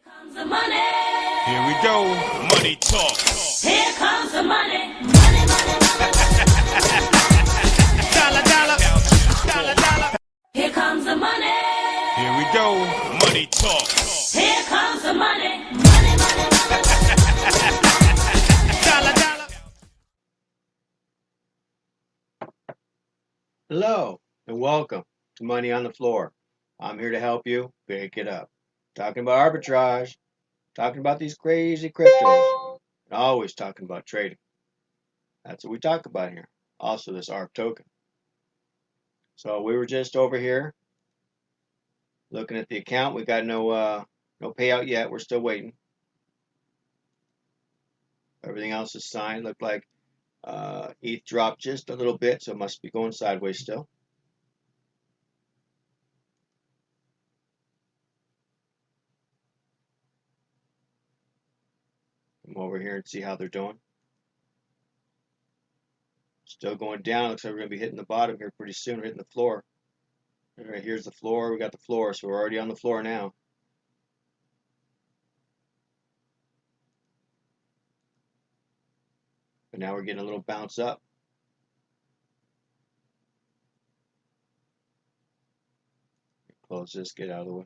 Comes the money. Here we go. Money talk. Here comes the money. Money, money, Dollar, dollar. Dollar, dollar. here comes the money. Here we go. Money talk. Here comes the money. Money, money, Dollar, dollar. Hello and welcome to Money on the Floor. I'm here to help you pick it up. Talking about arbitrage, talking about these crazy cryptos, and always talking about trading. That's what we talk about here. Also, this ARP token. So we were just over here looking at the account. We got no payout yet. We're still waiting. Everything else is signed. Looked like ETH dropped just a little bit, so it must be going sideways still. Come over here and see how they're doing. Still going down. Looks like we're going to be hitting the bottom here pretty soon. We're hitting the floor. All right, here's the floor. We got the floor, so we're already on the floor now. But now we're getting a little bounce up. Close this, get out of the way.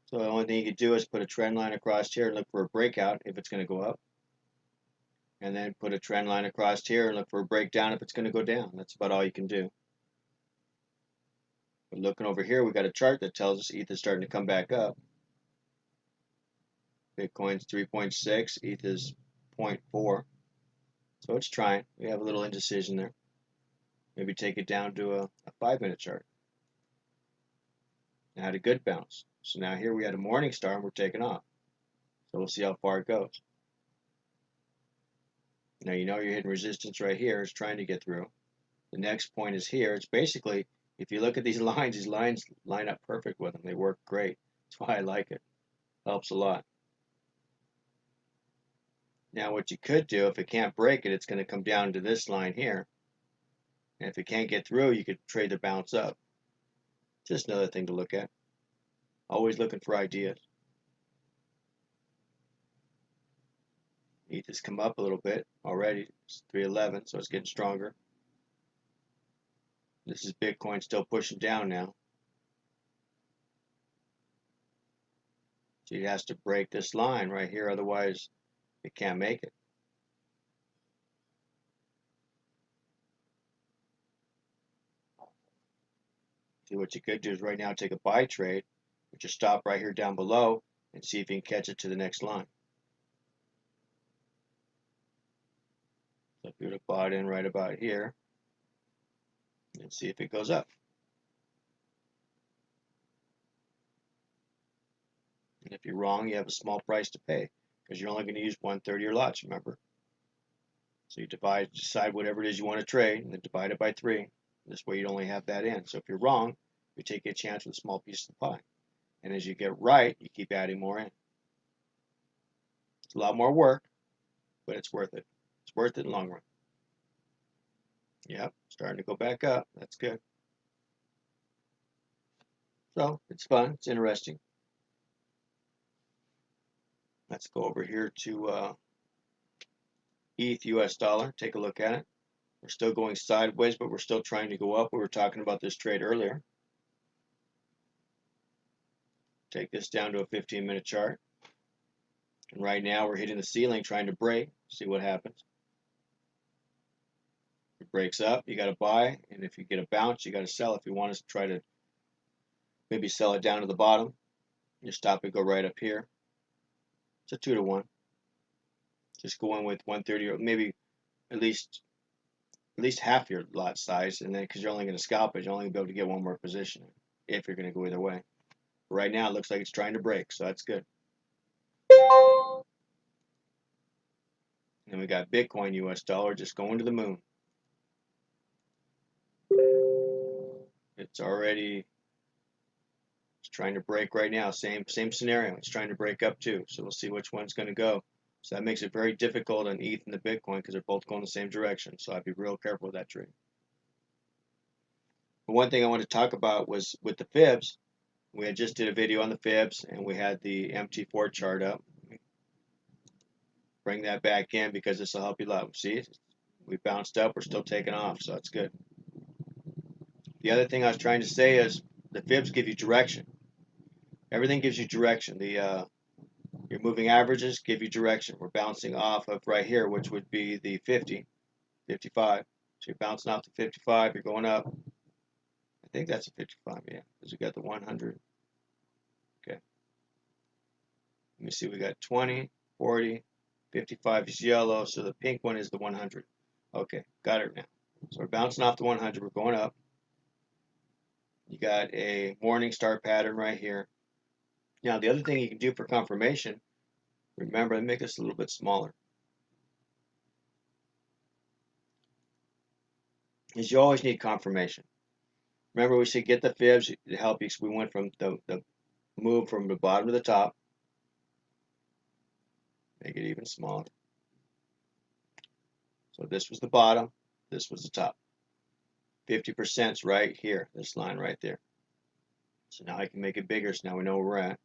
So the only thing you could do is put a trend line across here and look for a breakout if it's going to go up. And then put a trend line across here and look for a breakdown if it's going to go down. That's about all you can do. But looking over here, we got a chart that tells us ETH is starting to come back up. Bitcoin's 3.6, ETH is 0.4. So it's trying. We have a little indecision there. Maybe take it down to a 5-minute chart. Now had a good bounce. So now here we had a morning star and we're taking off. So we'll see how far it goes. Now you know you're hitting resistance right here. It's trying to get through. The next point is here. It's basically, if you look at these lines line up perfect with them. They work great. That's why I like it. Helps a lot. Now what you could do, if it can't break it, it's going to come down to this line here. And if it can't get through, you could trade the bounce up. Just another thing to look at. Always looking for ideas. ETH has come up a little bit already. It's 311, so it's getting stronger. This is Bitcoin still pushing down now. So it has to break this line right here, otherwise it can't make it. See, what you could do is right now take a buy trade, but just stop right here down below and see if you can catch it to the next line. So if you would have bought in right about here, and see if it goes up. And if you're wrong, you have a small price to pay because you're only going to use 1/3 of your lots, remember? So you decide whatever it is you want to trade, and then divide it by 3. This way you'd only have that in. So if you're wrong, you take a chance with a small piece of the pie. And as you get right, you keep adding more in. It's a lot more work, but it's worth it. It's worth it in the long run. Yep, starting to go back up. That's good. So it's fun. It's interesting. Let's go over here to ETH US dollar. Take a look at it. We're still going sideways, but we're still trying to go up. We were talking about this trade earlier. Take this down to a 15-minute chart. And right now we're hitting the ceiling trying to break. See what happens. If it breaks up, you got to buy. And if you get a bounce, you got to sell. If you want to try to maybe sell it down to the bottom, you stop it, go right up here. It's a 2-to-1. Just go in with 130 or maybe at least half your lot size, and then because you're only going to scalp it, you're only going to be able to get one more position if you're going to go either way. But right now, it looks like it's trying to break, so that's good. And then we got Bitcoin US dollar just going to the moon. It's trying to break right now. Same scenario. It's trying to break up too. So we'll see which one's going to go. So that makes it very difficult on ETH and the Bitcoin because they're both going the same direction. So I'd be real careful with that trade. But one thing I want to talk about was with the fibs. We had just did a video on the fibs, and we had the MT4 chart up. Bring that back in because this will help you out. See, we bounced up, we're still taking off, so that's good. The other thing I was trying to say is the fibs give you direction. Everything gives you direction. Your moving averages give you direction. We're bouncing off of right here, which would be the 50, 55. So you're bouncing off the 55, you're going up. I think that's a 55, yeah, because we got the 100. Okay. Let me see, we got 20, 40, 55 is yellow, so the pink one is the 100. Okay, got it now. So we're bouncing off the 100, we're going up. You got a morning star pattern right here. Now, the other thing you can do for confirmation, remember, let me make this a little bit smaller, is you always need confirmation. Remember, we said get the fibs to help you. We went from the move from the bottom to the top. Make it even smaller. So this was the bottom, this was the top. 50% is right here, this line right there. So now I can make it bigger, so now we know where we're at.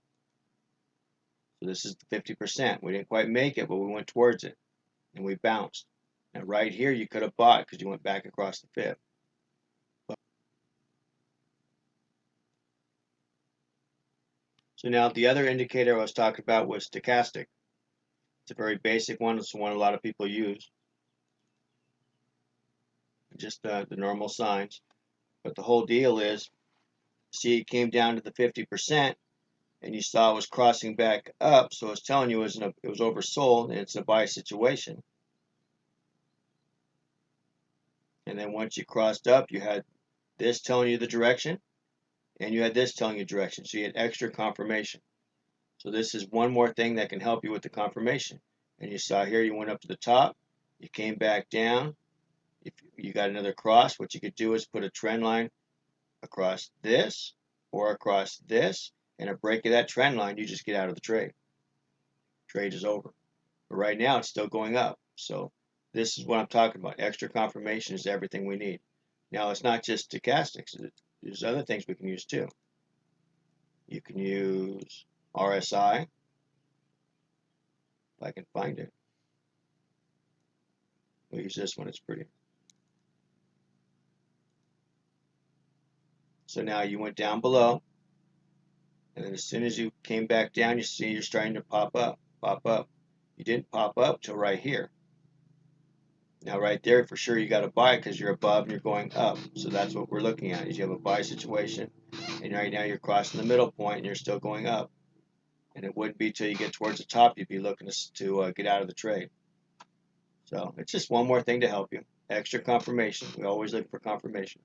So this is the 50%. We didn't quite make it, but we went towards it, and we bounced. And right here, you could have bought because you went back across the fib. So now the other indicator I was talking about was stochastic. It's a very basic one. It's the one a lot of people use. Just the normal signs. But the whole deal is, see, it came down to the 50%, and you saw it was crossing back up. So it's telling you it was oversold, and it's a buy situation. And then once you crossed up, you had this telling you the direction, and you had this telling you direction. So you had extra confirmation. So this is one more thing that can help you with the confirmation. And you saw here, you went up to the top, you came back down. If you got another cross, what you could do is put a trend line across this or across this, and a break of that trend line, you just get out of the trade. Trade is over. But right now, it's still going up. So this is what I'm talking about. Extra confirmation is everything we need. Now, it's not just stochastics. There's other things we can use too. You can use RSI, if I can find it. We'll use this one, it's pretty. So now you went down below, and then as soon as you came back down, you see you're starting to pop up, pop up. You didn't pop up till right here. Now right there, for sure, you got to buy because you're above and you're going up. So that's what we're looking at, is you have a buy situation, and right now you're crossing the middle point and you're still going up. And it wouldn't be till you get towards the top you'd be looking to get out of the trade. So it's just one more thing to help you. Extra confirmation. We always look for confirmation.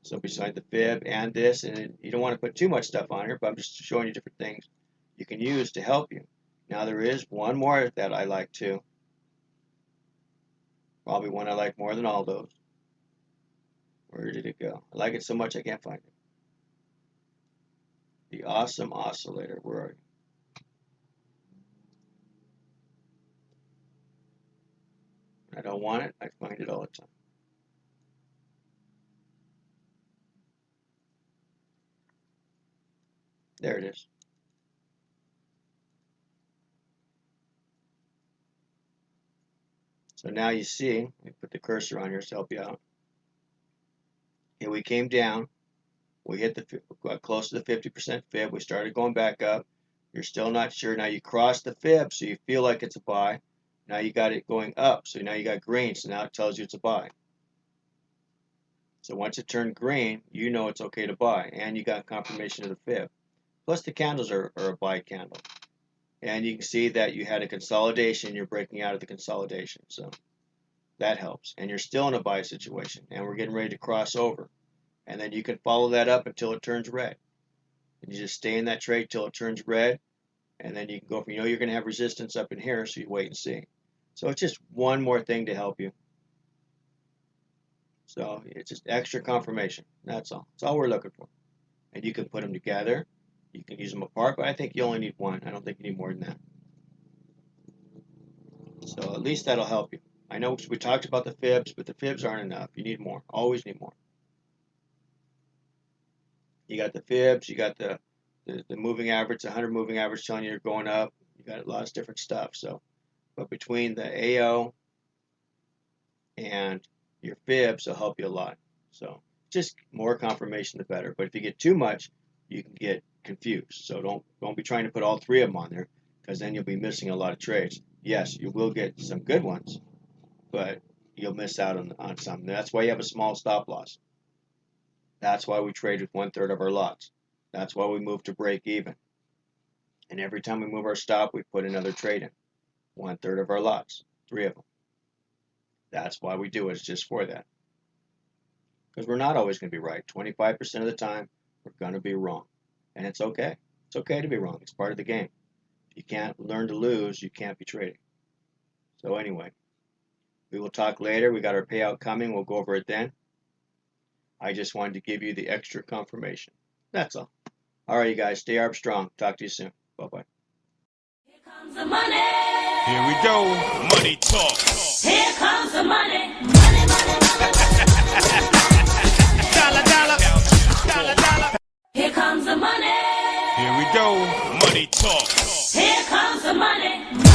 So beside the fib and this, and you don't want to put too much stuff on here, but I'm just showing you different things you can use to help you. Now there is one more that I like too. Probably one I like more than all those. Where did it go? I like it so much I can't find it. The awesome oscillator. Where are you? I don't want it. I find it all the time. There it is. So now you see, let me put the cursor on here to help you out. And we came down. We hit got close to the 50% fib. We started going back up. You're still not sure. Now you cross the fib, so you feel like it's a buy. Now you got it going up, so now you got green, so now it tells you it's a buy. So once it turned green, you know it's okay to buy, and you got confirmation of the fib. Plus the candles are a buy candle. And you can see that you had a consolidation, you're breaking out of the consolidation, so that helps. And you're still in a buy situation, and we're getting ready to cross over. And then you can follow that up until it turns red. And you just stay in that trade till it turns red, and then you can go from, you're going to have resistance up in here, so you wait and see. So it's just one more thing to help you. So it's just extra confirmation. That's all. That's all we're looking for. And you can put them together. You can use them apart, but I think you only need one. I don't think you need more than that. So at least that'll help you. I know we talked about the fibs, but the fibs aren't enough. You need more. Always need more. You got the fibs, you got the moving average, the 100 moving average telling you you're going up. You got a lot of different stuff. So, but between the AO and your fibs will help you a lot. So just more confirmation the better. But if you get too much, you can get confused. So don't be trying to put all three of them on there, because then you'll be missing a lot of trades. Yes, you will get some good ones, but you'll miss out on some. That's why you have a small stop loss. That's why we trade with 1/3 of our lots. That's why we move to break even. And every time we move our stop, we put another trade in. 1/3 of our lots, 3 of them. That's why we do it. It's just for that. Because we're not always going to be right. 25% of the time, we're going to be wrong. And it's okay. It's okay to be wrong. It's part of the game. If you can't learn to lose, you can't be trading. So anyway, we will talk later. We got our payout coming. We'll go over it then. I just wanted to give you the extra confirmation. That's all. All right, you guys. Stay Armstrong. Talk to you soon. Bye-bye. Here comes the money. Here we go. Money talk. Here comes the money. Money, money, money, money. Dollar, dollar. Dollar, dollar. Here comes the money. Here we go. Money talk. Here comes the money.